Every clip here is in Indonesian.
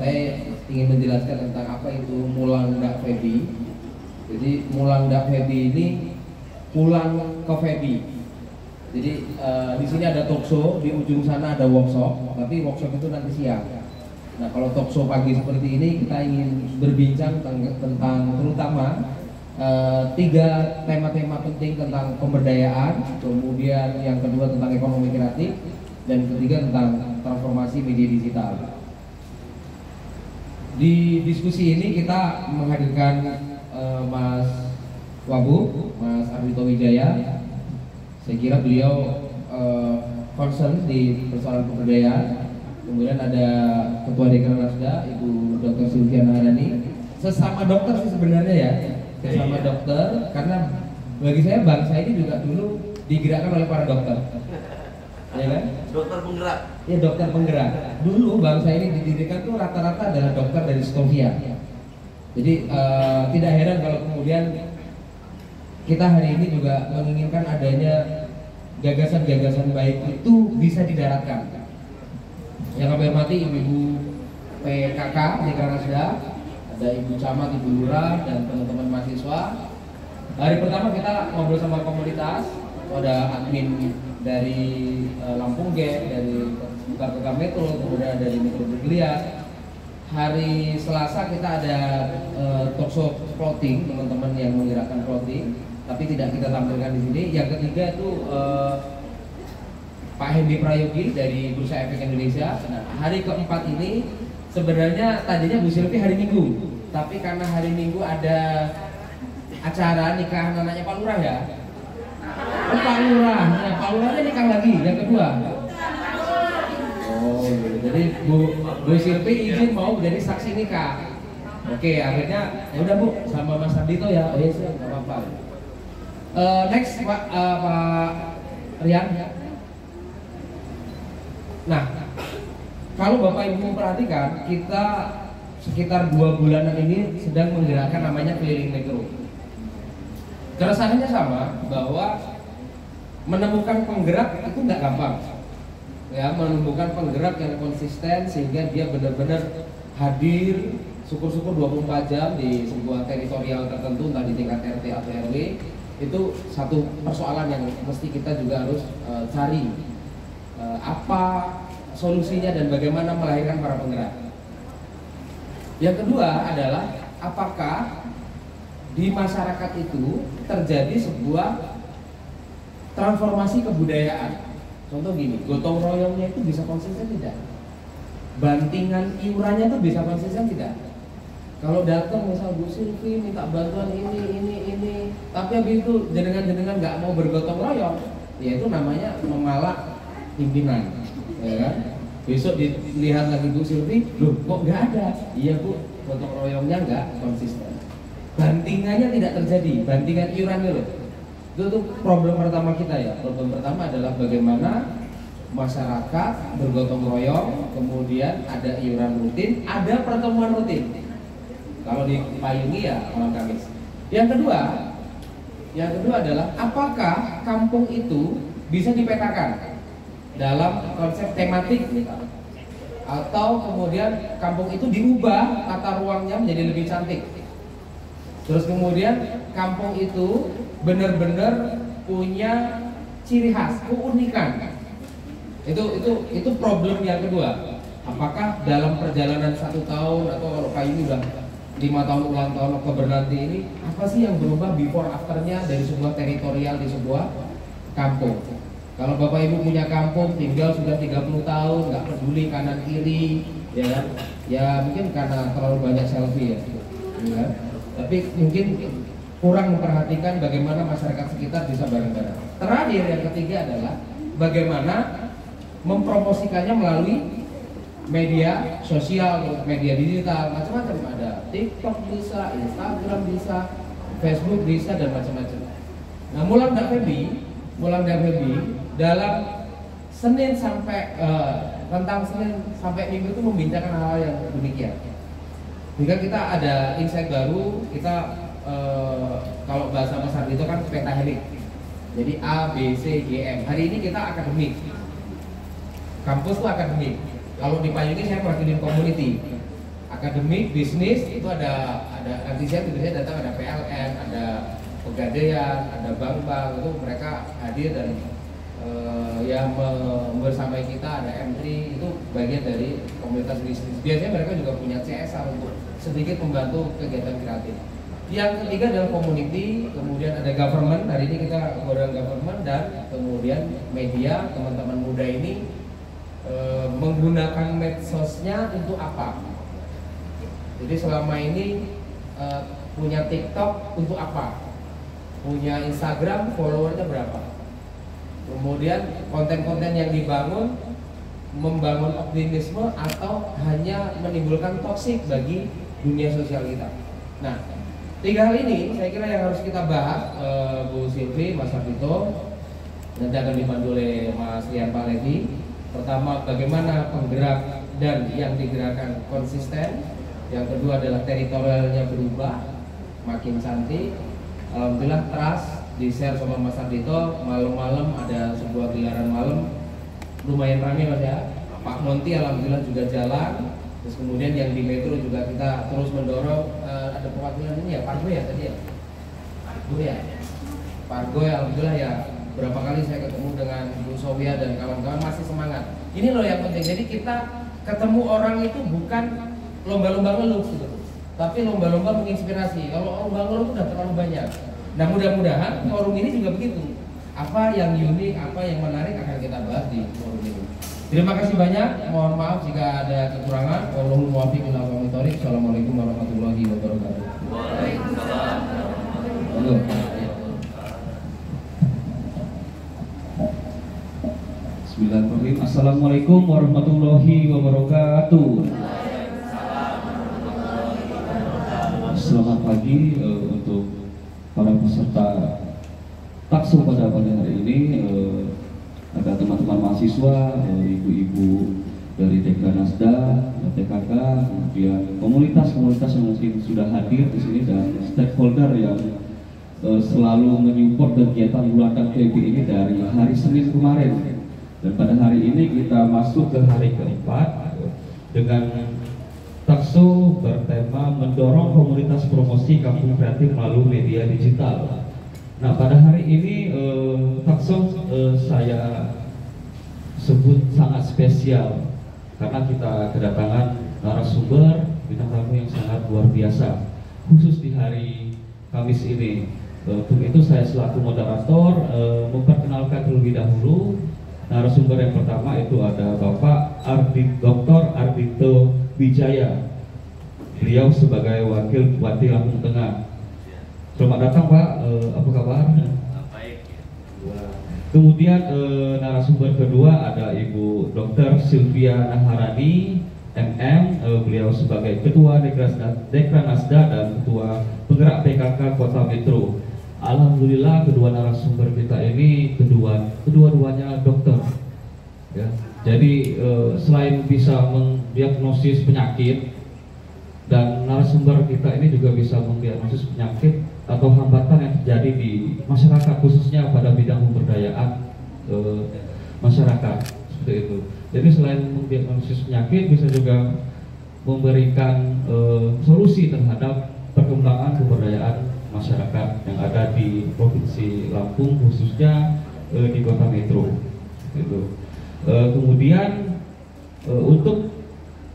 saya ingin menjelaskan tentang apa itu Mulang Ndak Febi. Jadi Mulang Ndak Febi ini pulang ke Febi. Jadi di sini ada talkshow, di ujung sana ada workshop, tapi workshop itu nanti siang. Nah, kalau talkshow pagi seperti ini kita ingin berbincang tentang terutama tiga tema-tema penting tentang pemberdayaan, kemudian yang kedua tentang ekonomi kreatif, dan ketiga tentang transformasi media digital. Di diskusi ini kita menghadirkan Mas Wabu, Mas Ardhito Wijaya. Saya kira beliau concern di persoalan pemberdayaan. Kemudian ada Ketua Dekranasda, Ibu Dr. Silviana Hadani. Sesama dokter sih sebenarnya ya, sesama dokter, karena bagi saya bangsa ini juga dulu digerakkan oleh para dokter. Ya kan? Dokter penggerak. Ya, dokter penggerak. Dulu bangsa ini didirikan tuh rata-rata adalah dokter dari Stovia. Jadi tidak heran kalau kemudian kita hari ini juga menginginkan adanya gagasan-gagasan baik itu bisa didaratkan. Yang kami hormati Ibu PKK Dekranasda, ada Ibu Camat, Ibu Lurah, dan teman-teman mahasiswa. Hari pertama kita ngobrol sama komunitas, ada admin dari Lampung Gap, dari KPK Metro, kemudian dari Metro Bergeliat. Hari Selasa kita ada talkshow clothing, teman-teman yang menggerakkan clothing, tapi tidak kita tampilkan di sini. Yang ketiga itu Pak Hendy Prayogi dari Bursa Efek Indonesia. Nah, hari keempat ini sebenarnya tadinya Bu Silvi hari Minggu, tapi karena hari Minggu ada acara nikahan anaknya Pak Lurah ya. Oh, Pak Lurah, nah, Pak Lurahnya nikah lagi yang kedua. Oh, jadi Bu Silvi izin mau menjadi saksi nikah. Oke, akhirnya ya udah Bu sama Mas Ardhito ya. Oh iya sih, nggak apa-apa. Next Pak Rian. Nah, kalau Bapak Ibu memperhatikan, kita sekitar 2 bulanan ini sedang menggerakkan namanya keliling negro. Keresahannya sama, bahwa menemukan penggerak itu nggak gampang. Ya, menemukan penggerak yang konsisten sehingga dia benar-benar hadir syukur-syukur 24 jam di sebuah teritorial tertentu, entah di tingkat RT atau RW. Itu satu persoalan yang mesti kita juga harus cari. Apa solusinya dan bagaimana melahirkan para penggerak. Yang kedua adalah apakah di masyarakat itu terjadi sebuah transformasi kebudayaan. Contoh gini, gotong royongnya itu bisa konsisten tidak? Bantingan iurannya itu bisa konsisten tidak? Kalau datang misal Bu Silvi minta bantuan ini, tapi habis itu jenengan nggak mau bergotong royong, ya itu namanya memalak pimpinan, ya kan? Besok dilihat lagi Bu Silvi, loh kok nggak ada? Iya Bu, gotong royongnya nggak konsisten. Bantingannya tidak terjadi, bantingan iurannya loh. Itu tuh problem pertama kita ya. Problem pertama adalah bagaimana masyarakat bergotong royong, kemudian ada iuran rutin, ada pertemuan rutin. Kalau dipayungi ya malam Kamis. Yang kedua adalah apakah kampung itu bisa dipetakan dalam konsep tematik atau kemudian kampung itu diubah tata ruangnya menjadi lebih cantik. Terus kemudian kampung itu benar-benar punya ciri khas, keunikan. Itu problem yang kedua. Apakah dalam perjalanan 1 tahun atau kalau Pak ini udah 5 tahun ulang tahun Oktober nanti ini, apa sih yang berubah before afternya dari sebuah teritorial di sebuah kampung? Kalau Bapak Ibu punya kampung tinggal sudah 30 tahun, nggak peduli kanan kiri, ya kan? Ya mungkin karena terlalu banyak selfie ya, kan? Tapi mungkin kurang memperhatikan bagaimana masyarakat sekitar bisa bareng-bareng. Terakhir yang ketiga adalah bagaimana mempromosikannya melalui media sosial, media digital, macam-macam. Ada TikTok bisa, Instagram bisa, Facebook bisa, dan macam-macam. Nah, Mulang Ndak Febi dalam Senin sampai tentang Senin sampai Minggu itu membincangkan hal-hal yang demikian. Jika kita ada insight baru, kita kalau bahasa Mas Ardhito kan pentahelik. Jadi A, B, C, G, M. Hari ini kita akademik. Kampus itu akademik. Kalau di Payungi saya mewakili community. akademik, bisnis itu ada nanti saya tulisnya datang, ada PLN, ada Pegadaian, ada bank-bank, itu mereka hadir dan yang bersamai kita, ada M3, itu bagian dari komunitas bisnis. Biasanya mereka juga punya CSR untuk sedikit membantu kegiatan kreatif. Yang ketiga adalah community, kemudian ada government. Hari ini kita ngobrol government, dan kemudian media. Teman-teman muda ini menggunakan medsosnya untuk apa? Jadi selama ini punya TikTok untuk apa? Punya Instagram, followernya berapa? Kemudian konten-konten yang dibangun membangun optimisme atau hanya menimbulkan toksik bagi dunia sosial kita. Nah, 3 hal ini saya kira yang harus kita bahas, Bu Silvi, Mas Ardhito, nanti akan dibantu oleh Mas Rian Palevi. Pertama, bagaimana penggerak dan yang digerakkan konsisten. Yang kedua adalah teritorialnya berubah, makin cantik. Alhamdulillah trust di share sama Mas Ardhito, malam-malam ada sebuah gelaran malam lumayan ramai Mas ya. Pak Monty alhamdulillah juga jalan. Terus kemudian yang di Metro juga kita terus mendorong, ada perwakilan ini ya, Pargo ya tadi ya, Bu ya, Pargo ya, alhamdulillah ya. Berapa kali saya ketemu dengan Bu Sofia dan kawan-kawan masih semangat. Ini loh yang penting. Jadi kita ketemu orang itu bukan lomba-lomba ngeluh gitu, tapi lomba-lomba menginspirasi. Kalau lomba ngeluh itu udah terlalu banyak. Nah mudah-mudahan forum ini juga begitu. Apa yang unik, apa yang menarik akan kita bahas di forum ini. Terima kasih banyak. Mohon maaf jika ada kekurangan. Wallahul muwaffiq ila aqwamit thoriq. Assalamualaikum warahmatullahi wabarakatuh. Waalaikumsalam. Bismillahirrahmanirrahim. Assalamualaikum warahmatullahi wabarakatuh. Selamat pagi untuk para peserta takso pada pagi hari ini. Ada teman-teman mahasiswa, ibu-ibu dari Dekranasda, TKK, kemudian komunitas-komunitas yang mungkin sudah hadir di sini, dan stakeholder yang selalu menyupport kegiatan Bulan KB ini dari hari Senin kemarin. Dan pada hari ini kita masuk ke hari keempat dengan takso bertema mendorong komunitas promosi kampung kreatif melalui media digital. Nah, pada hari ini takso saya sebut sangat spesial karena kita kedatangan narasumber bintang tamu yang sangat luar biasa, khusus di hari Kamis ini. Untuk itu saya selaku moderator memperkenalkan terlebih dahulu. Narasumber yang pertama itu ada Bapak Dr. Ardhito Wijaya. Beliau sebagai Wakil Bupati Lampung Tengah. Selamat datang Pak, apa kabar? Baik. Kemudian narasumber kedua ada Ibu Dr. Sylvia Naharani MM. Beliau sebagai Ketua Dekranasda dan Ketua Penggerak PKK Kota Metro. Alhamdulillah kedua narasumber kita ini kedua-duanya dokter. Ya. Jadi selain bisa mendiagnosis penyakit, dan narasumber kita ini juga bisa mendiagnosis penyakit atau hambatan yang terjadi di masyarakat, khususnya pada bidang pemberdayaan masyarakat, seperti itu. Jadi selain mendiagnosis penyakit, bisa juga memberikan solusi terhadap perkembangan pemberdayaan masyarakat yang ada di Provinsi Lampung, khususnya di Kota Metro. Gitu. Kemudian untuk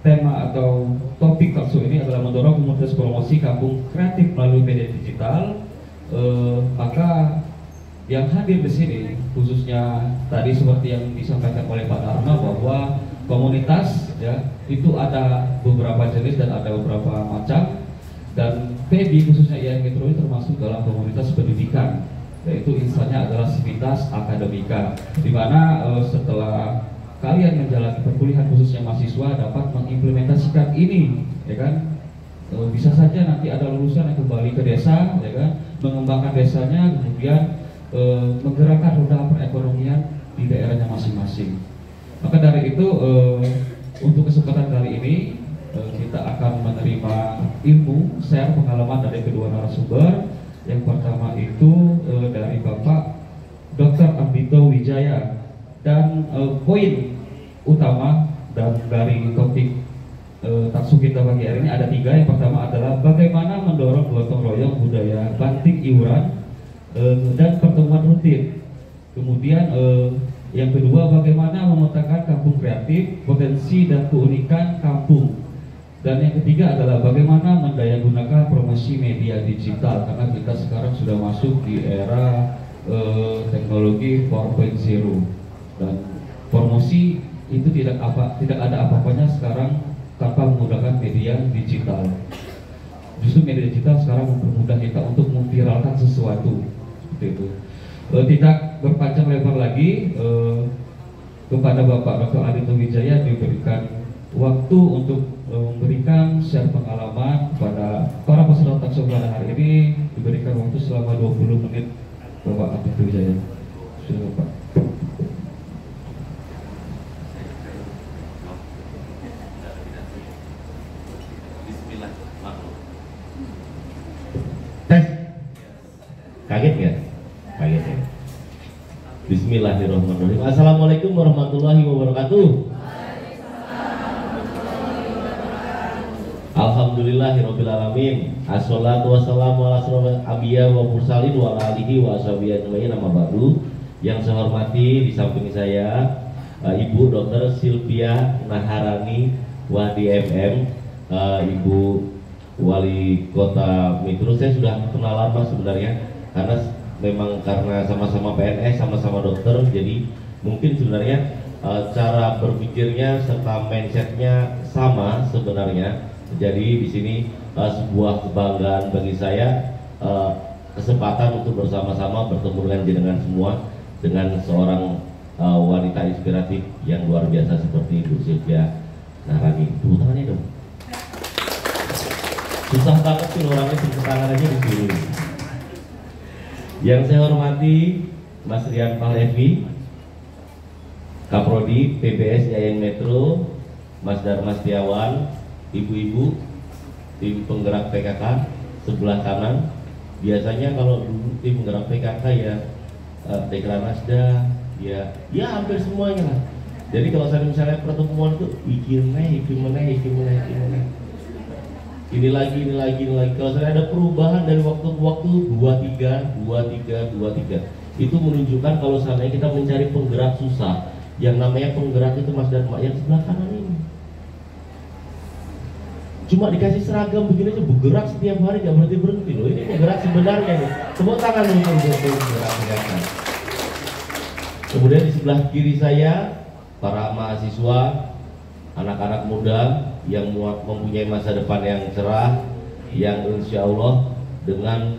tema atau topik takso ini adalah mendorong komunitas promosi kampung kreatif melalui media digital. Maka yang hadir di sini khususnya tadi seperti yang disampaikan oleh Pak Dharma, bahwa komunitas ya itu ada beberapa jenis dan ada beberapa macam, dan PB khususnya IAIN Metro ini termasuk dalam komunitas pendidikan, yaitu instannya adalah Civitas Akademika, di mana setelah kalian menjalani perkuliahan khususnya mahasiswa dapat mengimplementasikan ini, ya kan? Bisa saja nanti ada lulusan yang kembali ke desa, ya kan? Mengembangkan desanya, kemudian menggerakkan roda perekonomian di daerahnya masing-masing. Maka dari itu untuk kesempatan kali ini kita akan menerima ilmu, share pengalaman dari kedua narasumber. Yang pertama itu dari Bapak Dr. Ardhito Wijaya, dan poin utama dan dari topik taksu kita pagi hari ini ada 3. Yang pertama adalah bagaimana mendorong gotong royong budaya banting iuran dan pertemuan rutin. Kemudian yang kedua, bagaimana memetakan kampung kreatif, potensi dan keunikan kampung. Dan yang ketiga adalah bagaimana mendayagunakan promosi media digital, karena kita sekarang sudah masuk di era teknologi 4.0 dan promosi itu tidak ada apa-apanya sekarang tanpa menggunakan media digital. Justru media digital sekarang mempermudah kita untuk memviralkan sesuatu seperti itu. Tidak berpanjang lebar lagi, kepada Bapak Dr. Adito Wijaya diberikan waktu untuk memberikan share pengalaman kepada para peserta takso pada hari ini. Diberikan waktu selama 20 menit, Bapak Adito Wijaya. Silakan, Pak. Kaget nggak? Kaget ya. Bismillahirrahmanirrahim. Assalamualaikum warahmatullahi wabarakatuh. Alhamdulillahirobbilalamin. Assalatu wassalamu ala asyrofil anbiya wa mursalin wa ala alihi wa ashabihi ajmain, amma ba'du. Yang saya hormati di samping saya Ibu Dr. Silvia Naharani Wahdi MM, Ibu Wali Kota Metro. Saya sudah kenal lama sebenarnya, karena sama-sama PNS, sama-sama dokter, jadi mungkin sebenarnya cara berpikirnya serta mindsetnya sama sebenarnya. Jadi di sini sebuah kebanggaan bagi saya, kesempatan untuk bersama-sama bertemu dengan jenengan semua, dengan seorang wanita inspiratif yang luar biasa seperti Ibu Silvia Naharani. Tepuk tangannya dong. Susah banget sih orangnya, tepuk tangan aja disuruh. Yang saya hormati Mas Rian Pahlevi, Kaprodi PBS Yayan Metro, Mas Dharma Setiawan, ibu-ibu tim penggerak PKK sebelah kanan. Biasanya kalau dulu tim penggerak PKK ya Dekra Nasda, ya hampir semuanya lah. Jadi kalau saya misalnya pertemuan itu ini lagi. Kalau saya ada perubahan dari waktu ke waktu 23. Itu menunjukkan kalau seandainya kita mencari penggerak susah. Yang namanya penggerak itu Mas Dharma yang sebelah kanan ini. Cuma dikasih seragam begini aja bergerak setiap hari, nggak berhenti loh. Ini penggerak sebenarnya nih. Tepuk tangan untuk penggerak. Kemudian di sebelah kiri saya para mahasiswa, anak-anak muda yang mempunyai masa depan yang cerah, yang insya Allah dengan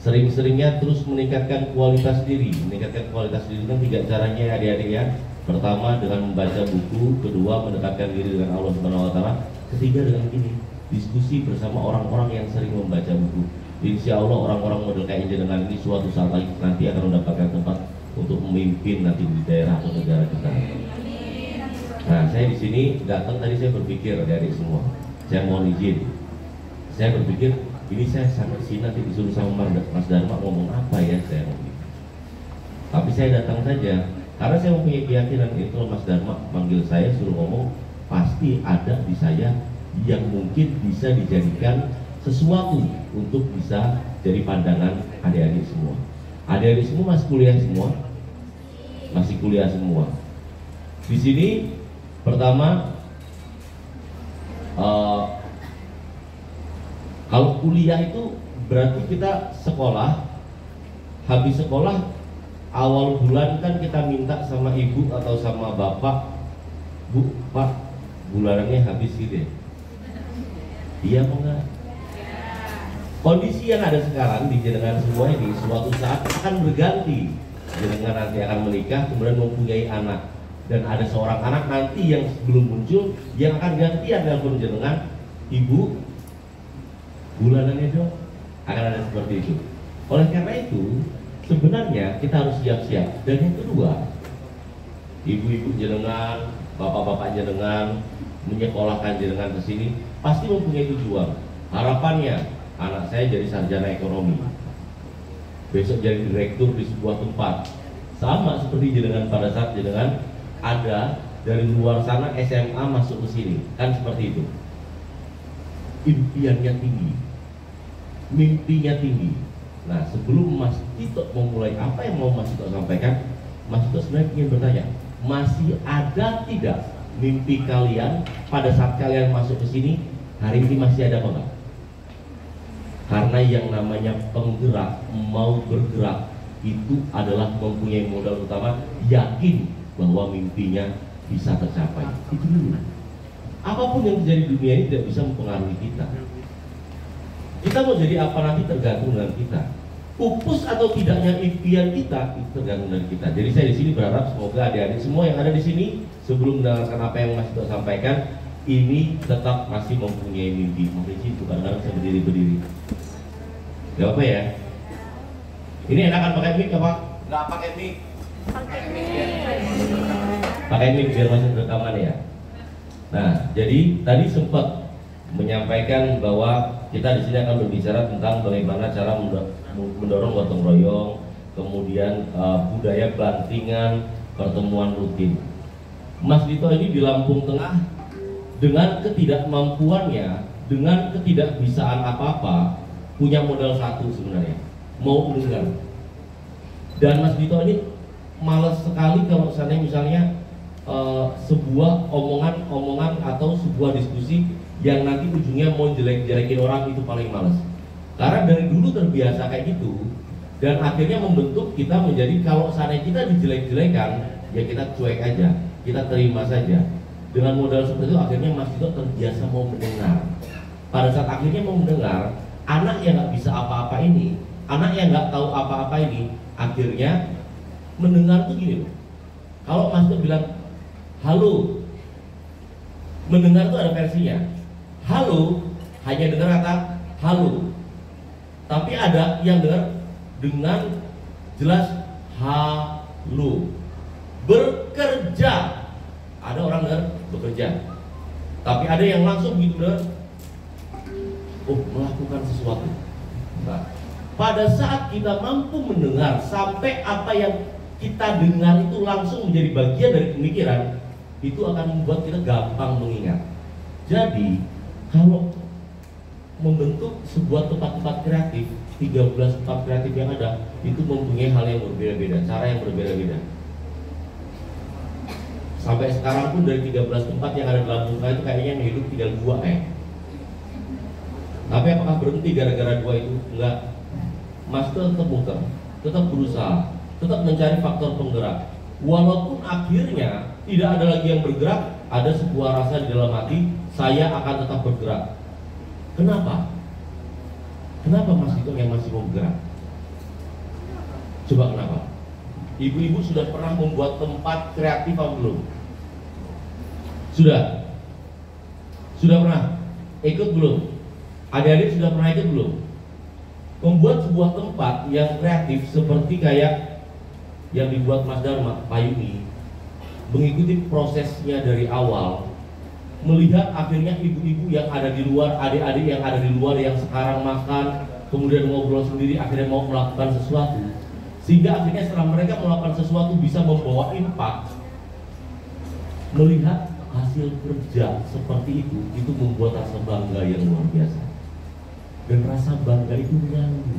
sering-seringnya terus meningkatkan kualitas diri. Meningkatkan kualitas diri kan 3 caranya adik-adik ya. Pertama dengan membaca buku, kedua mendekatkan diri dengan Allah Subhanahu Wa Taala, ketiga dengan ini diskusi bersama orang-orang yang sering membaca buku. Insya Allah orang-orang model kayak jenengan ini suatu saat lagi nanti akan mendapatkan tempat untuk memimpin nanti di daerah atau negara kita. Nah, saya di sini datang tadi saya berpikir dari semua. Saya mohon izin. Saya berpikir ini saya sampai sini nanti disuruh sama Mas Dharma ngomong apa ya saya ngomong. Tapi saya datang saja karena saya mempunyai keyakinan itu Mas Dharma manggil saya suruh ngomong pasti ada di saya yang mungkin bisa dijadikan sesuatu untuk bisa jadi pandangan adik-adik semua. Adik-adik semua masih kuliah semua, masih kuliah semua. Di sini pertama, kalau kuliah itu berarti kita sekolah, habis sekolah awal bulan kan kita minta sama ibu atau sama bapak, Bu, Pak, bulanannya habis gitu ya? Iya apa enggak? Kondisi yang ada sekarang di jenengan semua ini suatu saat akan berganti. Jenengan nanti akan menikah, kemudian mempunyai anak. Dan ada seorang anak nanti yang belum muncul yang akan gantian telepon jenengan, ibu bulanannya dong, akan ada seperti itu. Oleh karena itu sebenarnya kita harus siap-siap. Dan yang kedua, ibu-ibu jenengan, bapak-bapak jenengan menyekolahkan jenengan ke sini pasti mempunyai tujuan. Harapannya anak saya jadi sarjana ekonomi, besok jadi direktur di sebuah tempat, sama seperti jenengan pada saat jenengan ada dari luar sana SMA masuk ke sini, kan seperti itu. impiannya tinggi, mimpinya tinggi. Nah, sebelum Mas Tito memulai apa yang mau Mas Tito sampaikan, Mas Tito sebenarnya ingin bertanya, masih ada tidak mimpi kalian pada saat kalian masuk ke sini? Hari ini masih ada apa enggak? Karena yang namanya penggerak mau bergerak itu adalah mempunyai modal utama, yakin bahwa mimpinya bisa tercapai. Itu dulu. Apapun yang terjadi di dunia ini tidak bisa mempengaruhi kita. Kita mau jadi apa nanti tergantung dengan kita. Pupus atau tidaknya impian kita itu tergantung dari kita. Jadi saya di sini berharap semoga adik-adik semua yang ada di sini sebelum mendengarkan apa yang Mas Tito sampaikan, ini tetap masih mempunyai mimpi. Mungkin sih bukan kadang saya berdiri. Gak apa ya? Ini enakan pakai mic apa? Nggak pakai mic. Pakai mic biar masuk rekaman ya. Nah, jadi tadi sempat menyampaikan bahwa kita di sini akan berbicara tentang bagaimana cara mendorong gotong royong, kemudian budaya pelantingan, pertemuan rutin. Mas Dito ini di Lampung Tengah dengan ketidakmampuannya, dengan ketidakbisaan apa-apa, punya modal satu sebenarnya, mau mendengar. Dan Mas Dito ini malas sekali kalau misalnya sebuah omongan atau sebuah diskusi yang nanti ujungnya mau jelek-jelekin orang, itu paling males. Karena dari dulu terbiasa kayak gitu, dan akhirnya membentuk kita menjadi kalau seandainya kita dijelek-jelekan, ya kita cuek aja, kita terima saja. Dengan modal seperti itu akhirnya Mas Dito terbiasa mau mendengar. Pada saat akhirnya mau mendengar, anak yang nggak bisa apa-apa ini, anak yang nggak tahu apa-apa ini, akhirnya mendengar tuh gini loh. Kalau Mas Dito bilang halo, mendengar tuh ada versinya. Halo hanya dengar kata halo, tapi ada yang dengar dengan jelas halo. Bekerja, ada orang dengar bekerja, tapi ada yang langsung gitu dengar, oh melakukan sesuatu. Nah, pada saat kita mampu mendengar sampai apa yang kita dengar itu langsung menjadi bagian dari pemikiran, itu akan membuat kita gampang mengingat. Jadi kalau membentuk sebuah tempat-tempat kreatif, 13 tempat kreatif yang ada itu mempunyai hal yang berbeda-beda, cara yang berbeda-beda. Sampai sekarang pun dari 13 tempat yang ada dalam Lampung itu kayaknya yang hidup tinggal 2 Tapi apakah berhenti gara-gara 2 itu? Enggak. Mas tetap muter, tetap berusaha, tetap mencari faktor penggerak. Walaupun akhirnya tidak ada lagi yang bergerak, ada sebuah rasa di dalam hati, saya akan tetap bergerak. Kenapa? Kenapa Mas Dito yang masih mau bergerak? Coba kenapa? Ibu-ibu sudah pernah membuat tempat kreatif atau belum? Sudah? Sudah pernah? Ikut belum? Adik-adik sudah pernah ikut belum? Membuat sebuah tempat yang kreatif seperti kayak yang dibuat Mas Dharma, Payuni, mengikuti prosesnya dari awal, melihat akhirnya ibu-ibu yang ada di luar, adik-adik yang ada di luar yang sekarang makan, kemudian ngobrol sendiri, akhirnya mau melakukan sesuatu, sehingga akhirnya setelah mereka melakukan sesuatu bisa membawa impact. Melihat hasil kerja seperti itu membuat rasa bangga yang luar biasa. Dan rasa bangga itu nyandu.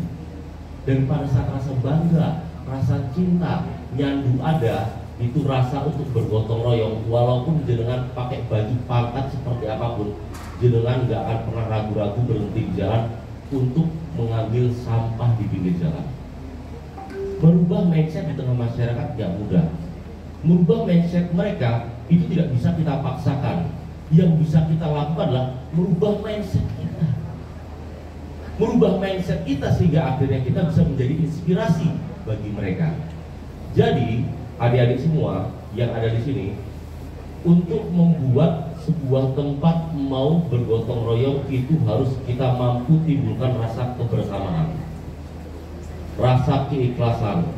Dan pada saat rasa bangga, rasa cinta nyandu ada, itu rasa untuk bergotong royong. Walaupun jenengan pakai baju pangkat seperti apapun, jenengan nggak akan pernah ragu-ragu berhenti di jalan untuk mengambil sampah di pinggir jalan. Merubah mindset di tengah masyarakat nggak mudah. Merubah mindset mereka itu tidak bisa kita paksakan. Yang bisa kita lakukan adalah merubah mindset kita. Merubah mindset kita sehingga akhirnya kita bisa menjadi inspirasi bagi mereka. Jadi adik-adik semua yang ada di sini, untuk membuat sebuah tempat mau bergotong royong itu harus kita mampu timbulkan rasa kebersamaan, rasa keikhlasan,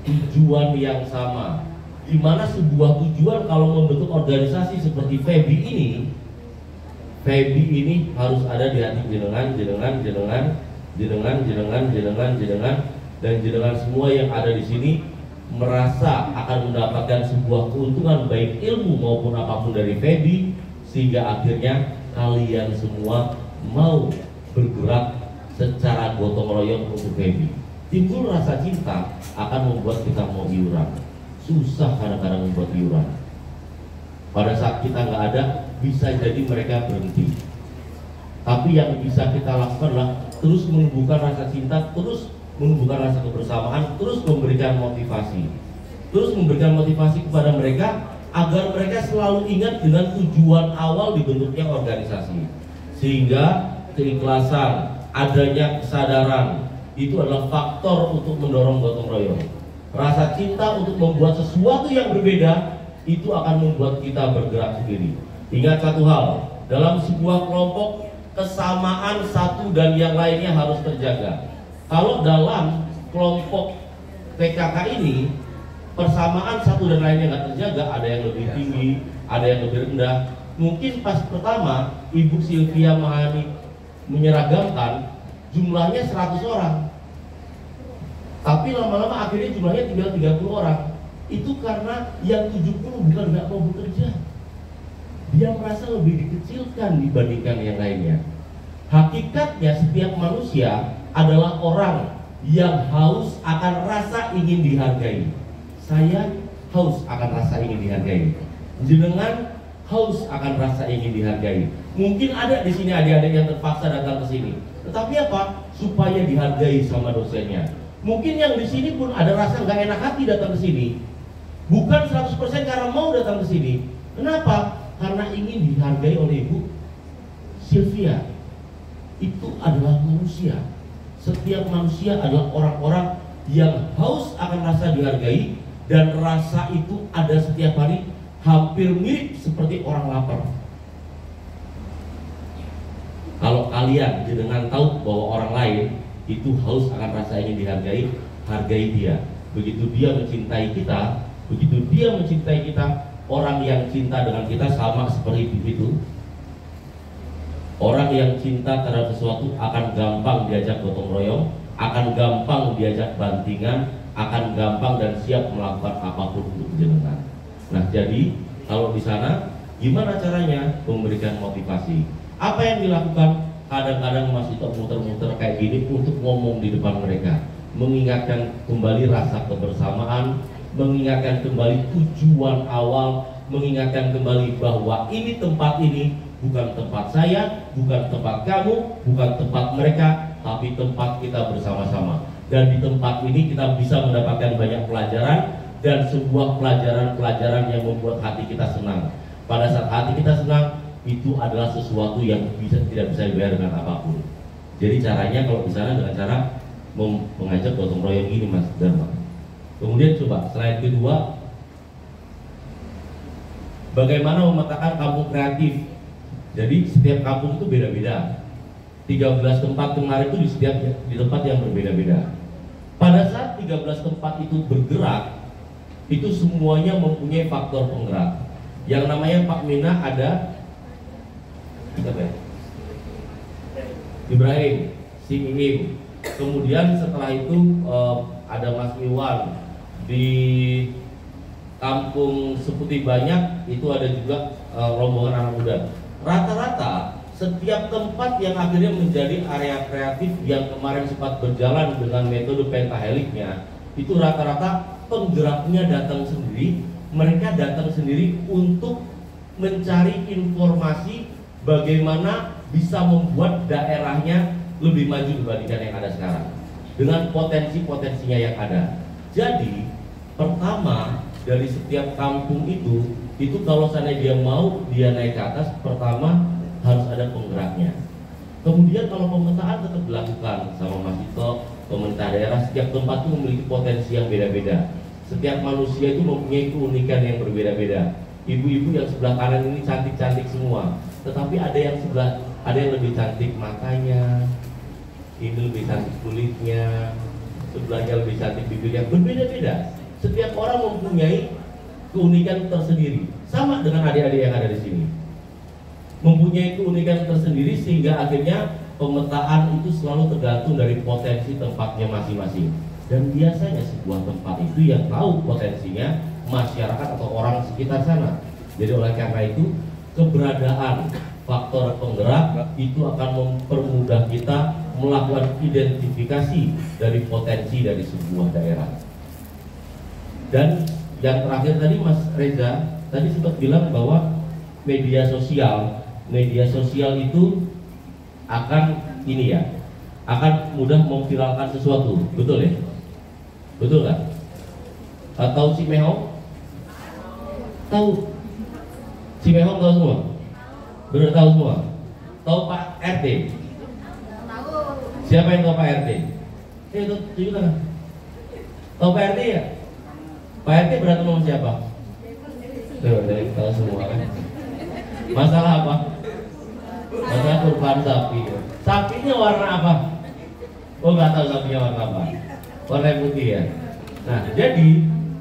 tujuan yang sama. Di mana sebuah tujuan kalau membentuk organisasi seperti FEBI ini harus ada di hati jenengan, dan jenengan semua yang ada di sini merasa akan mendapatkan sebuah keuntungan baik ilmu maupun apapun dari FEBI, sehingga akhirnya kalian semua mau bergerak secara gotong royong untuk baby. Timbul rasa cinta akan membuat kita mau iuran. Susah kadang-kadang membuat iuran. Pada saat kita nggak ada, bisa jadi mereka berhenti. Tapi yang bisa kita lakukan adalah terus menumbuhkan rasa cinta, terus menumbuhkan rasa kebersamaan, terus memberikan motivasi. Terus memberikan motivasi kepada mereka agar mereka selalu ingat dengan tujuan awal dibentuknya organisasi. Sehingga keikhlasan, adanya kesadaran itu adalah faktor untuk mendorong gotong royong. Rasa cinta untuk membuat sesuatu yang berbeda itu akan membuat kita bergerak sendiri. Ingat satu hal, dalam sebuah kelompok kesamaan satu dan yang lainnya harus terjaga. Kalau dalam kelompok PKK ini persamaan satu dan lainnya nggak terjaga, ada yang lebih tinggi, ada yang lebih rendah. Mungkin pas pertama Ibu Sylvia Mahani menyeragamkan jumlahnya 100 orang, tapi lama-lama akhirnya jumlahnya tinggal 30 orang. Itu karena yang 70 bukan nggak mau bekerja, dia merasa lebih dikecilkan dibandingkan yang lainnya. Hakikatnya setiap manusia adalah orang yang haus akan rasa ingin dihargai. Saya haus akan rasa ingin dihargai. Jenengan haus akan rasa ingin dihargai. Mungkin ada di sini adik-adik yang terpaksa datang ke sini, tetapi apa? Supaya dihargai sama dosennya. Mungkin yang di sini pun ada rasa nggak enak hati datang ke sini. Bukan 100% karena mau datang ke sini. Kenapa? Karena ingin dihargai oleh Ibu Sylvia. Itu adalah manusia. Setiap manusia adalah orang-orang yang haus akan rasa dihargai, dan rasa itu ada setiap hari, hampir mirip seperti orang lapar. Kalau kalian jenengan tahu bahwa orang lain itu haus akan rasa ingin dihargai, hargai dia. Begitu dia mencintai kita, orang yang cinta dengan kita sama seperti itu. Orang yang cinta terhadap sesuatu akan gampang diajak gotong royong, akan gampang diajak bantingan, akan gampang dan siap melakukan apapun untuk jenengan. Nah, jadi kalau di sana gimana caranya memberikan motivasi? Apa yang dilakukan? Kadang-kadang masih muter-muter kayak gini untuk ngomong di depan mereka, mengingatkan kembali rasa kebersamaan, mengingatkan kembali tujuan awal, mengingatkan kembali bahwa ini tempat ini bukan tempat saya, bukan tempat kamu, bukan tempat mereka, tapi tempat kita bersama-sama. Dan di tempat ini kita bisa mendapatkan banyak pelajaran, dan sebuah pelajaran-pelajaran yang membuat hati kita senang. Pada saat hati kita senang, itu adalah sesuatu yang tidak bisa dibayar dengan apapun. Jadi caranya kalau di sana dengan cara mengajak gotong royong ini, Mas Dharma. Kemudian coba slide kedua, bagaimana memetakan kampung kreatif. Jadi setiap kampung itu beda-beda. 13 tempat kemarin itu di tempat yang berbeda-beda. Pada saat 13 tempat itu bergerak, itu semuanya mempunyai faktor penggerak. Yang namanya Pak Mina ada Ibrahim, si Iim. Kemudian setelah itu ada Mas Iwan. Di Kampung Seputi Banyak itu ada juga rombongan anak muda. Rata-rata setiap tempat yang akhirnya menjadi area kreatif yang kemarin sempat berjalan dengan metode pentaheliknya, itu rata-rata penggeraknya datang sendiri. Mereka datang sendiri untuk mencari informasi bagaimana bisa membuat daerahnya lebih maju dibandingkan yang ada sekarang, dengan potensi-potensinya yang ada. Jadi pertama dari setiap kampung itu kalau seandainya dia mau dia naik ke atas, pertama harus ada penggeraknya. Kemudian kalau pemetaan tetap dilakukan sama Mas Tito, pemerintah daerah, setiap tempat itu memiliki potensi yang beda-beda. Setiap manusia itu mempunyai keunikan yang berbeda-beda. Ibu-ibu yang sebelah kanan ini cantik-cantik semua, tetapi ada yang lebih cantik matanya, ini lebih cantik kulitnya, sebelahnya lebih cantik bibirnya, berbeda-beda. Setiap orang mempunyai keunikan tersendiri, sama dengan adik-adik yang ada di sini, mempunyai keunikan tersendiri, sehingga akhirnya pemetaan itu selalu tergantung dari potensi tempatnya masing-masing. Dan biasanya sebuah tempat itu yang tahu potensinya masyarakat atau orang sekitar sana. Jadi oleh karena itu keberadaan faktor penggerak itu akan mempermudah kita melakukan identifikasi dari potensi dari sebuah daerah. Dan yang terakhir tadi Mas Reza tadi sempat bilang bahwa media sosial itu akan ini ya, akan mudah memviralkan sesuatu, betul ya? Betul kan? Tahu Cimehong? Tahu? Cimehong tahu semua? Benar tahu semua? Tahu Pak RT? Tahu. Siapa yang tahu Pak RT? Itu tunjuk tangan. Tahu Pak RT ya? Pak RT berantem sama siapa? Tuh, dari tahu semua kan? Masalah apa? Masalah kurban sapi. Sapinya warna apa? Oh nggak tahu sapinya warna apa? Warna putih ya. Nah, jadi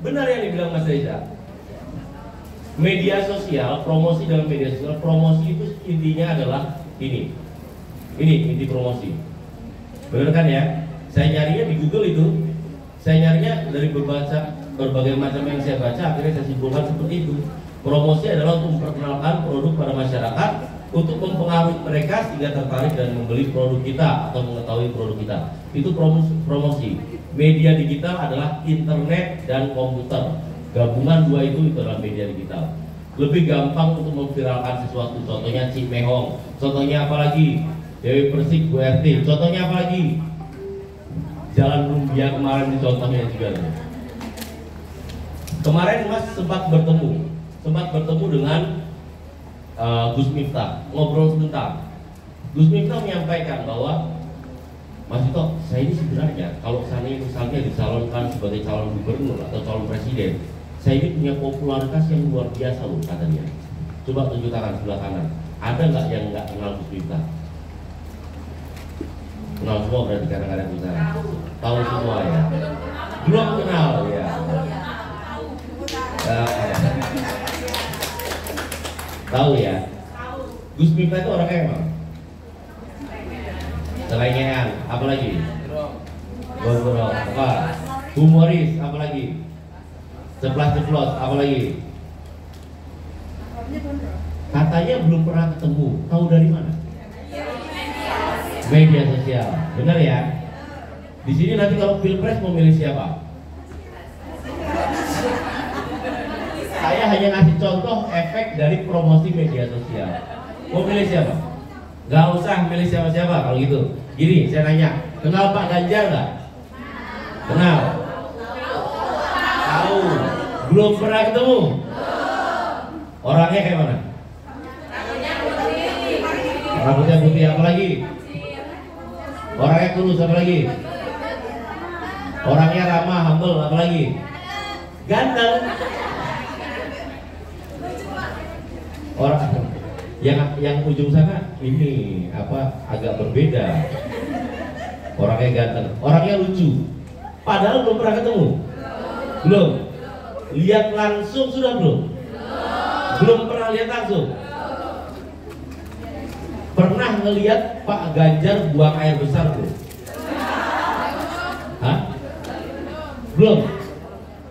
benar yang dibilang Mas Reza. Media sosial, promosi dalam media sosial, promosi itu intinya adalah ini inti promosi. Benar kan ya? Saya nyarinya di Google itu, saya nyarinya dari berbagai macam yang saya baca, akhirnya saya simpulkan seperti itu. Promosi adalah untuk memperkenalkan produk pada masyarakat, untuk mempengaruhi mereka sehingga tertarik dan membeli produk kita atau mengetahui produk kita. Itu promosi. Media digital adalah internet dan komputer. Gabungan dua itu adalah media digital. Lebih gampang untuk memviralkan sesuatu. Contohnya Cimehong. Contohnya apa lagi? Dewi Persik, Bu RT. Contohnya apa lagi? Jalan Lumbia kemarin di contohnya juga. Kemarin Mas sempat bertemu dengan Gus Miftah, ngobrol sebentar. Gus Miftah menyampaikan bahwa Mas Dito, saya ini sebenarnya kalau saya misalnya dicalonkan sebagai calon gubernur atau calon presiden, saya ini punya popularitas yang luar biasa loh, kata dia. Coba tunjuk tangan sebelah kanan. Ada nggak yang nggak kenal Gus Miftah? Kenal semua berarti karena ada Gus Miftah. Tahu semua ya. Belum kenal ya. Tahu ya. Gus Miftah itu orangnya emang selengean, apa lagi? Gondrong, apa? Humoris, apa lagi? Ceplas-ceplos, apa lagi? Katanya belum pernah ketemu. Tahu dari mana? Media sosial. Benar ya? Di sini nanti kalau pilpres mau milih siapa? Saya hanya ngasih contoh efek dari promosi media sosial. Mau milih siapa? Gak usah milih siapa-siapa kalau gitu. Gini, saya nanya, kenal Pak Ganjar nggak? Kenal? Tahu? Belum pernah ketemu? Orangnya kayak mana? Rambutnya putih, apa lagi? Orangnya tulus, apa lagi? Orangnya ramah, humble, apa lagi? Ganteng. Orang yang ujung sana ini apa agak berbeda. Orangnya ganteng, orangnya lucu. Padahal belum pernah ketemu. Belum. Lihat langsung sudah belum? Belum pernah lihat langsung. Pernah ngelihat Pak Ganjar buang air besar belum? Hah? Belum.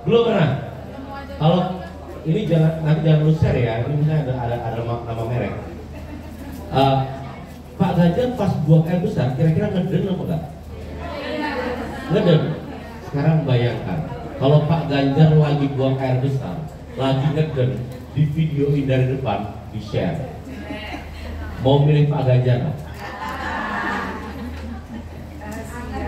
Belum pernah. Kalau ini nanti jangan lu share ya. Ini misalnya ada nama merek. Pak Ganjar pas buang air besar, kira-kira ngeden apa enggak? Ngeden. Sekarang bayangkan, kalau Pak Ganjar lagi buang air besar, lagi ngeden, di videoin dari depan, di share. Mau milih Pak Ganjar nggak?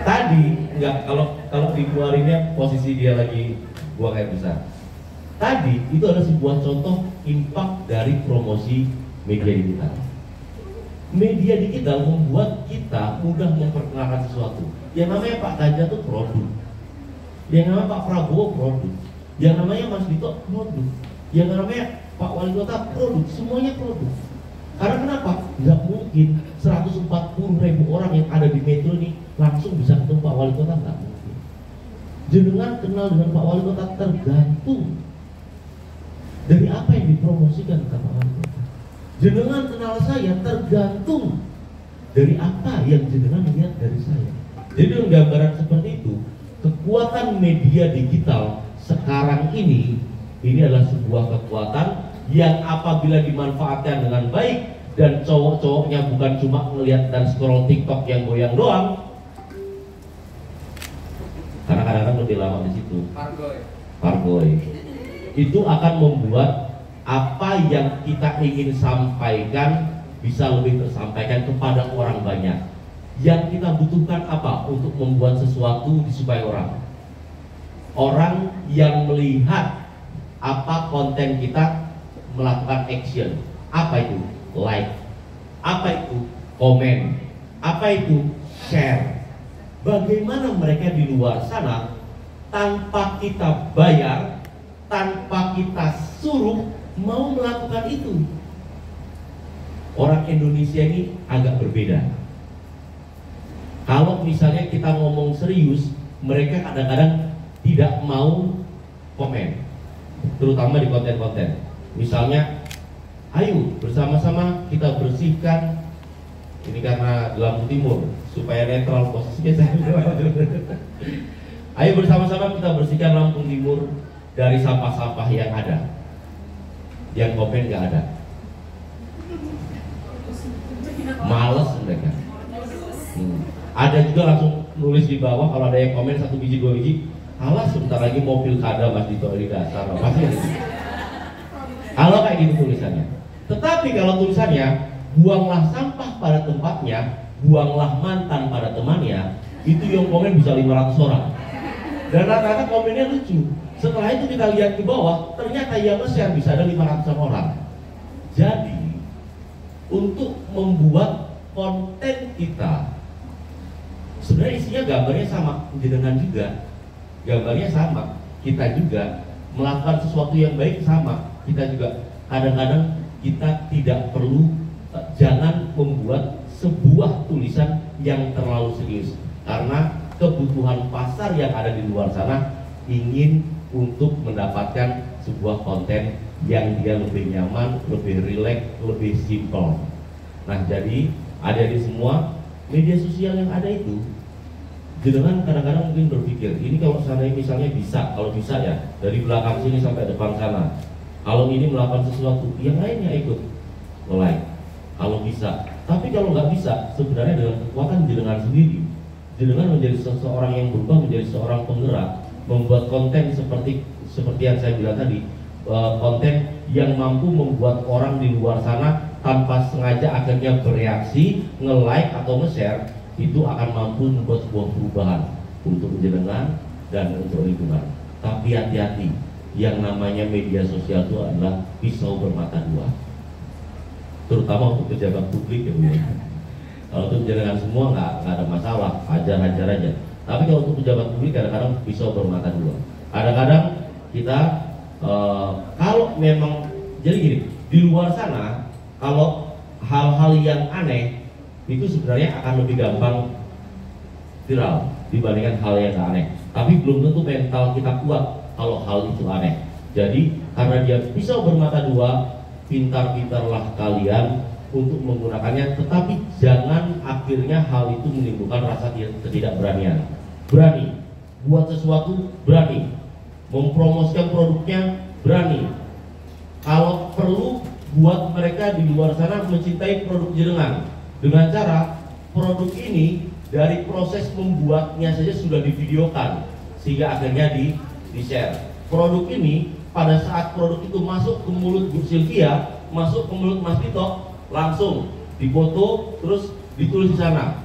Tadi enggak, kalau dikeluarinnya posisi dia lagi buang air besar. Tadi itu adalah sebuah contoh impact dari promosi media digital. Media digital membuat kita mudah memperkenalkan sesuatu. Yang namanya Pak Ganjar itu produk. Yang namanya Pak Prabowo produk. Yang namanya Mas Dito produk. Yang namanya Pak Wali Kota produk. Semuanya produk. Karena kenapa? Nggak mungkin 140.000 orang yang ada di Metro ini langsung bisa ketemu Pak Wali Kota, nggak mungkin. Jenengan kenal dengan Pak Wali Kota tergantung dari apa yang dipromosikan ke Pak Wali Kota. Jenengan kenal saya tergantung dari apa yang jenengan lihat dari saya. Jadi dengan gambaran seperti itu, kekuatan media digital sekarang ini adalah sebuah kekuatan yang apabila dimanfaatkan dengan baik dan cowok-cowoknya bukan cuma ngelihat dan scroll TikTok yang goyang doang, karena kadang-kadang lebih lama di situ. Pargoy. Itu akan membuat apa yang kita ingin sampaikan bisa lebih tersampaikan kepada orang banyak. Yang kita butuhkan apa untuk membuat sesuatu disukai orang? Orang yang melihat apa konten kita melakukan action. Apa itu? Like. Apa itu? Komen. Apa itu? Share. Bagaimana mereka di luar sana tanpa kita bayar, tanpa kita suruh mau melakukan itu? Orang Indonesia ini agak berbeda. Kalau misalnya kita ngomong serius, mereka kadang-kadang tidak mau komen, terutama di konten-konten. Misalnya, ayo bersama-sama kita bersihkan, ini karena di Lampung Timur supaya netral posisinya saya. Ayo bersama-sama kita bersihkan Lampung Timur dari sampah-sampah yang ada. Yang komen nggak ada. Males mereka. Ada juga langsung nulis di bawah, kalau ada yang komen 1 biji 2 biji, alas sebentar lagi mobil kada Mas Dito di dasar. Pasti gitu. Kalau kayak gitu tulisannya. Tetapi kalau tulisannya buanglah sampah pada tempatnya, buanglah mantan pada temannya, itu yang komen bisa 500 orang. Dan rata-rata komennya lucu. Setelah itu kita lihat ke bawah, ternyata yang share bisa ada 500 orang. Jadi untuk membuat konten kita, sebenarnya isinya gambarnya sama, jenengan juga gambarnya sama, kita juga melakukan sesuatu yang baik sama, kita juga kadang-kadang kita tidak perlu, jangan membuat sebuah tulisan yang terlalu serius, karena kebutuhan pasar yang ada di luar sana ingin untuk mendapatkan sebuah konten yang dia lebih nyaman, lebih rileks, lebih simple. Nah, jadi adik-adik semua, media sosial yang ada itu, jenengan kadang-kadang mungkin berpikir, ini kalau seandainya misalnya bisa, kalau bisa ya, dari belakang sini sampai depan sana, kalau ini melakukan sesuatu, yang lainnya ikut like, kalau bisa. Tapi kalau nggak bisa, sebenarnya dengan kekuatan jenengan sendiri, jenengan menjadi seseorang yang berubah menjadi seorang penggerak, membuat konten seperti yang saya bilang tadi, konten yang mampu membuat orang di luar sana tanpa sengaja akhirnya bereaksi, nge-like atau nge-share, itu akan mampu membuat sebuah perubahan untuk jenengan dan untuk lingkungan. Tapi hati-hati, yang namanya media sosial itu adalah pisau bermata dua, terutama untuk pejabat publik ya Bu. Kalau untuk jenengan semua nggak ada masalah, ajar-ajar aja. Tapi kalau untuk pejabat publik kadang-kadang pisau bermata dua. Kadang-kadang kita kalau memang jadi gini, di luar sana kalau hal-hal yang aneh itu sebenarnya akan lebih gampang viral dibandingkan hal yang gak aneh. Tapi belum tentu mental kita kuat kalau hal itu aneh. Jadi karena dia pisau bermata dua, pintar-pintarlah kalian untuk menggunakannya, tetapi jangan akhirnya hal itu menimbulkan rasa ketidakberanian. Berani buat sesuatu, berani mempromosikan produknya, berani. Kalau perlu buat mereka di luar sana mencintai produk jenengan dengan cara produk ini dari proses membuatnya saja sudah divideokan sehingga akhirnya di-share. Produk ini pada saat produk itu masuk ke mulut Bu Sylvia, masuk ke mulut Mas Dito, langsung difoto terus ditulis di sana,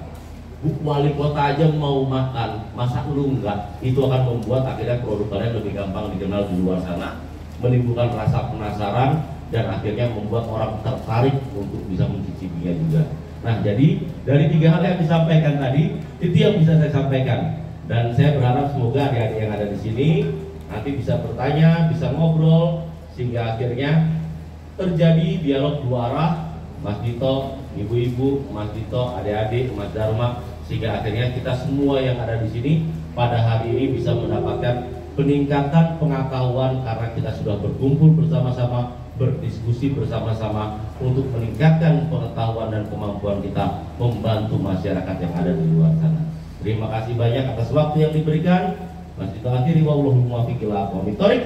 Bu Wali Kota aja mau makan, masa lu enggak? Itu akan membuat akhirnya produk kalian lebih gampang dikenal di luar sana, menimbulkan rasa penasaran dan akhirnya membuat orang tertarik untuk bisa mencicipinya juga. Nah, jadi dari 3 hal yang disampaikan tadi, itu yang bisa saya sampaikan. Dan saya berharap semoga adik-adik yang ada di sini nanti bisa bertanya, bisa ngobrol, sehingga akhirnya terjadi dialog 2 arah, Mas Dito, ibu-ibu, Mas Dito, adik-adik, Mas Dharma, sehingga akhirnya kita semua yang ada di sini pada hari ini bisa mendapatkan peningkatan pengetahuan karena kita sudah berkumpul bersama-sama, berdiskusi bersama-sama untuk meningkatkan pengetahuan dan kemampuan kita membantu masyarakat yang ada di luar sana. Terima kasih banyak atas waktu yang diberikan. Mas Dito akhiri, wallahul muwaffiq ila aqwamit thoriq.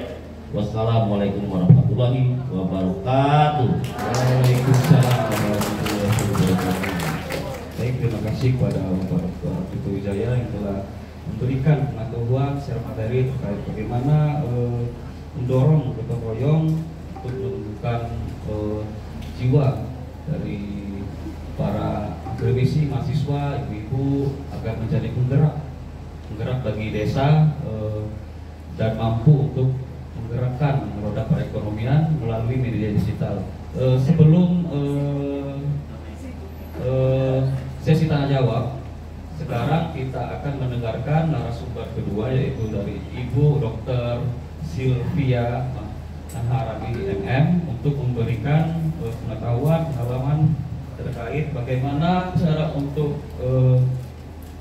Wassalamualaikum warahmatullahi wabarakatuh. Waalaikumsalam warahmatullahi wabarakatuh. Baik, terima kasih kepada Bapak Dr. Arvito Wijaya yang telah memberikan pengetahuan secara materi terkait bagaimana mendorong gotong royong untuk menumbuhkan jiwa dari para akademisi, mahasiswa, ibu-ibu agar menjadi penggerak bagi desa dan mampu untuk menggerakkan roda perekonomian melalui media digital. Sebelum sesi tanya jawab, sekarang kita akan mendengarkan narasumber kedua, yaitu dari Ibu Dr. Sylvia Naharabi MM untuk memberikan pengalaman terkait bagaimana cara untuk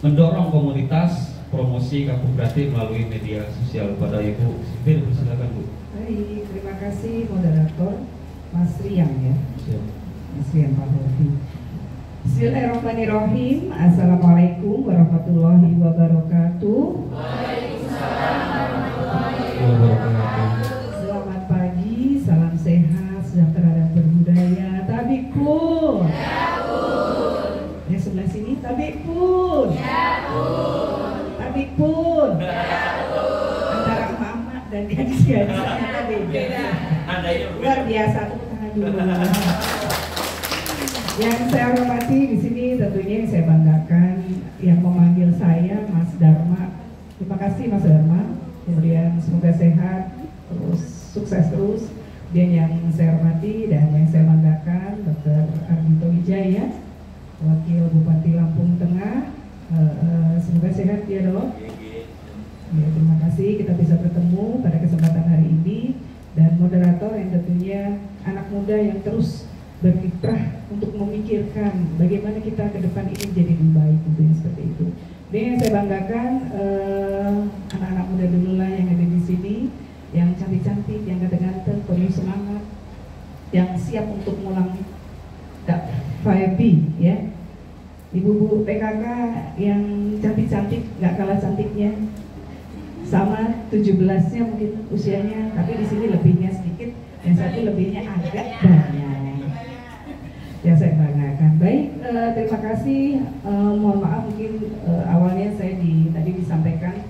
mendorong komunitas promosi kampung kreatif melalui media sosial. Pada Ibu Sylvia, silakan Bu. Baik, terima kasih moderator Mas Rian ya. Mas Rian Pak Dorfi. Bismillahirrahmanirrahim. Assalamualaikum warahmatullahi wabarakatuh. Waalaikumsalam warahmatullahi wabarakatuh. Selamat pagi, salam sehat, sejahtera dan berbudaya. Tabikun. Ya Bun. Yang sebelah sini tabikun. Ya Bun. Tabikun. Ya Bun. Antara emak-emak dan gadis-gadis ternyata beda. Luar biasa, tepuk tangan dulu. Yang saya hormati di sini tentunya yang saya banggakan, yang memanggil saya Mas Dharma. Terima kasih Mas Dharma. Kemudian semoga sehat, terus sukses terus. Dan yang saya hormati dan yang saya banggakan Dr. Arvito Wijaya, Wakil Bupati Lampung Tengah. Semoga sehat ya Dok. Ya, terima kasih kita bisa bertemu pada kesempatan hari ini, dan moderator yang tentunya anak muda yang terus berkiprah untuk memikirkan bagaimana kita ke depan ini menjadi lebih baik, tentunya seperti itu. Dan yang saya banggakan anak-anak muda dulu lah yang ada di sini, yang cantik-cantik, yang ganteng-ganteng, penuh semangat, yang siap untuk ngulang 5B ya. Ibu-ibu PKK yang cantik-cantik, nggak kalah cantiknya, sama 17-nya mungkin usianya, tapi di sini lebihnya sedikit, yang satu lebihnya agak banyak. Ya, saya banggakan. Baik, terima kasih. Mohon maaf mungkin awalnya saya tadi disampaikan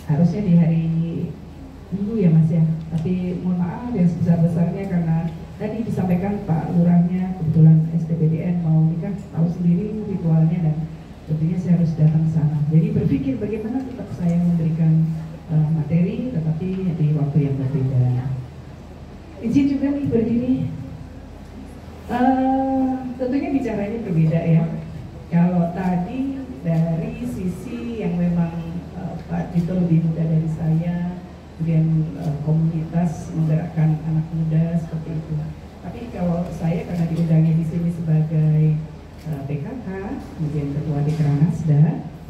harusnya di hari Minggu ya Mas ya, tapi mohon maaf yang sebesar-besarnya karena tadi disampaikan Pak Lurahnya kebetulan STBDN mau nikah, tahu sendiri ritualnya, dan tentunya saya harus datang ke sana. Jadi berpikir bagaimana tetap saya memberikan materi tetapi di waktu yang berbeda. Izin juga nih berdiri. Tentunya bicaranya berbeda ya. Kalau tadi dari sisi yang memang Pak Tito lebih muda dari saya, kemudian komunitas menggerakkan anak muda seperti itu. Tapi kalau saya karena diundangnya di sini sebagai PKK, kemudian ketua Dekranasda,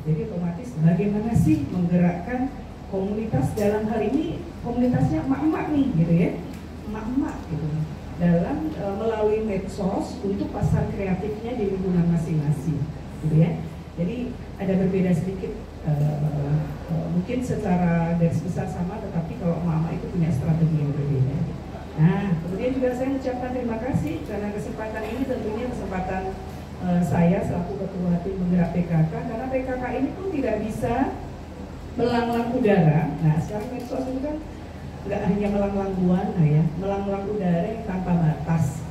jadi otomatis bagaimana sih menggerakkan komunitas dalam hal ini komunitasnya emak-emak nih gitu ya, emak-emak gitu, dalam melalui medsos untuk pasar kreatifnya di lingkungan masing-masing gitu ya. Jadi ada berbeda sedikit, mungkin secara garis besar sama, tetapi kalau emak-emak itu punya strategi yang berbeda. Nah, kemudian juga saya mengucapkan terima kasih karena kesempatan ini tentunya kesempatan saya selaku ketua tim penggerak PKK, karena PKK ini pun tidak bisa melanglang udara. Nah, sekarang medsos itu kan nggak hanya melanglang buana ya, melanglang udara yang tanpa batas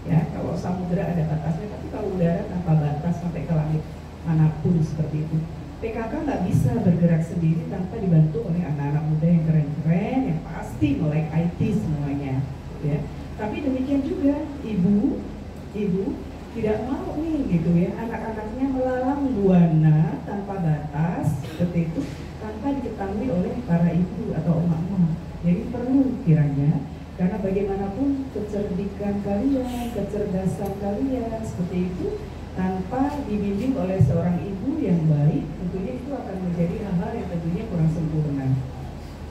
ya. Kalau samudera ada batasnya, tapi kalau udara tanpa batas sampai ke langit manapun seperti itu. PKK nggak bisa bergerak sendiri tanpa dibantu oleh anak-anak muda yang keren-keren, yang pasti melek IT semuanya ya. Tapi demikian juga ibu tidak mau nih gitu ya, anak-anaknya melalang buana tanpa batas seperti itu, tanpa diketahui oleh para ibu atau emak-emak. Jadi perlu kiranya, karena bagaimanapun kecerdikan kalian, kecerdasan kalian seperti itu, tanpa dibimbing oleh seorang ibu yang baik, tentunya itu akan menjadi hal-hal yang tentunya kurang sempurna.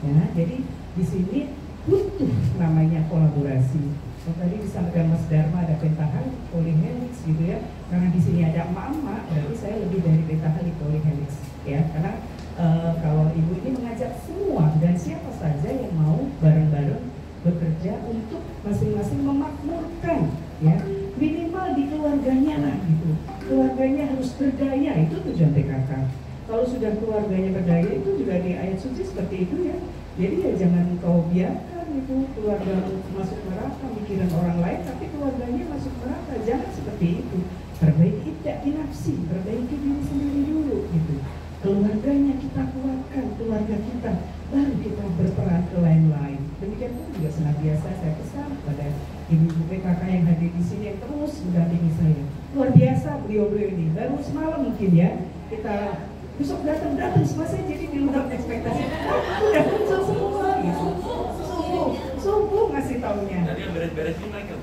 Ya, jadi di sini butuh namanya kolaborasi. Kalau tadi disampaikan Mas Dharma ada pentahelix, polyhelix gitu ya. Karena di sini ada emak-emak, berarti saya lebih dari pentahelix, polyhelix ya. Karena kalau ibu ini mengajak semua dan siapa saja yang mau bareng-bareng itu tujuan PKK. Kalau sudah keluarganya berdaya itu juga di ayat suci seperti itu ya. Jadi ya jangan kau biarkan itu keluarga masuk neraka, mikirin orang lain tapi keluarganya masuk neraka. Jangan seperti itu. Perbaiki tidak nafsi, perbaiki diri sendiri dulu gitu. Keluarganya kita kuatkan, keluarga kita, baru kita berperan ke lain-lain. Demikian pun juga senantiasa saya pesan pada ibu-ibu PKK yang hadir di sini yang terus mendampingi saya. Luar biasa beliau-beliau ini. Baru semalam mungkin ya kita besok datang semua saya jadi di luar ekspektasi. Udah muncul semua gitu. Subuh ngasih taunya. Tadi yang beres-beresin mereka.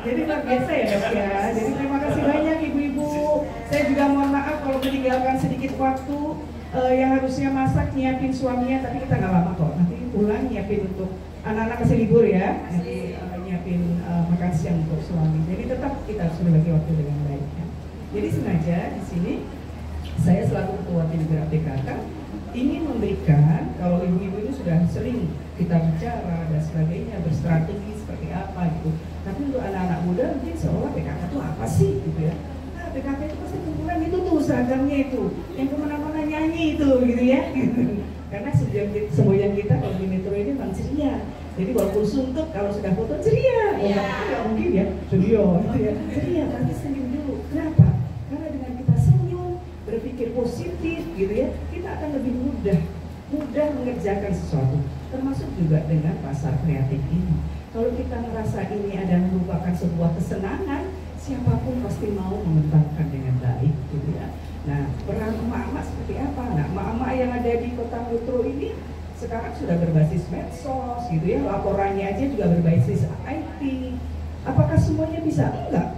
Jadi luar biasa ya Dok ya. Jadi terima kasih banyak ibu-ibu. Saya juga mohon maaf kalau meninggalkan sedikit waktu yang harusnya masak nyiapin suaminya, tapi kita nggak lama kok. Nanti pulang nyiapin untuk anak-anak kasih libur ya. Nanti nyiapin makan siang untuk suami. Jadi tetap kita harus berbagi waktu dengan baik. Ya. Jadi sengaja di sini saya selaku ketua tim gerak PKK ingin memberikan, kalau ibu-ibu ini sudah sering kita bicara dan sebagainya, berstrategi seperti apa gitu. Tapi untuk anak-anak muda mungkin seolah PKK itu apa sih gitu ya. Nah PKK itu pasti kumpulan itu tuh seragamnya itu, yang kemana-mana nyanyi itu gitu ya. Karena semboyan kita kalau di Metro ini memang ceria. Jadi walaupun suntuk kalau sudah foto ceria, ya mungkin ya ceria gitu ya. Ceria tapi senyum dulu. Kenapa? Karena dengan kita senyum, berpikir positif gitu ya, kita akan lebih mudah mengerjakan sesuatu. Termasuk juga dengan pasar kreatif ini. Kalau kita merasa ini adalah merupakan sebuah kesenangan, siapapun pasti mau mengembangkan dengan baik gitu ya. Nah, peran emak-emak seperti apa? Nah, emak-emak yang ada di Kota Metro ini sekarang sudah berbasis medsos gitu ya, laporannya aja juga berbasis IT. Apakah semuanya bisa? Enggak.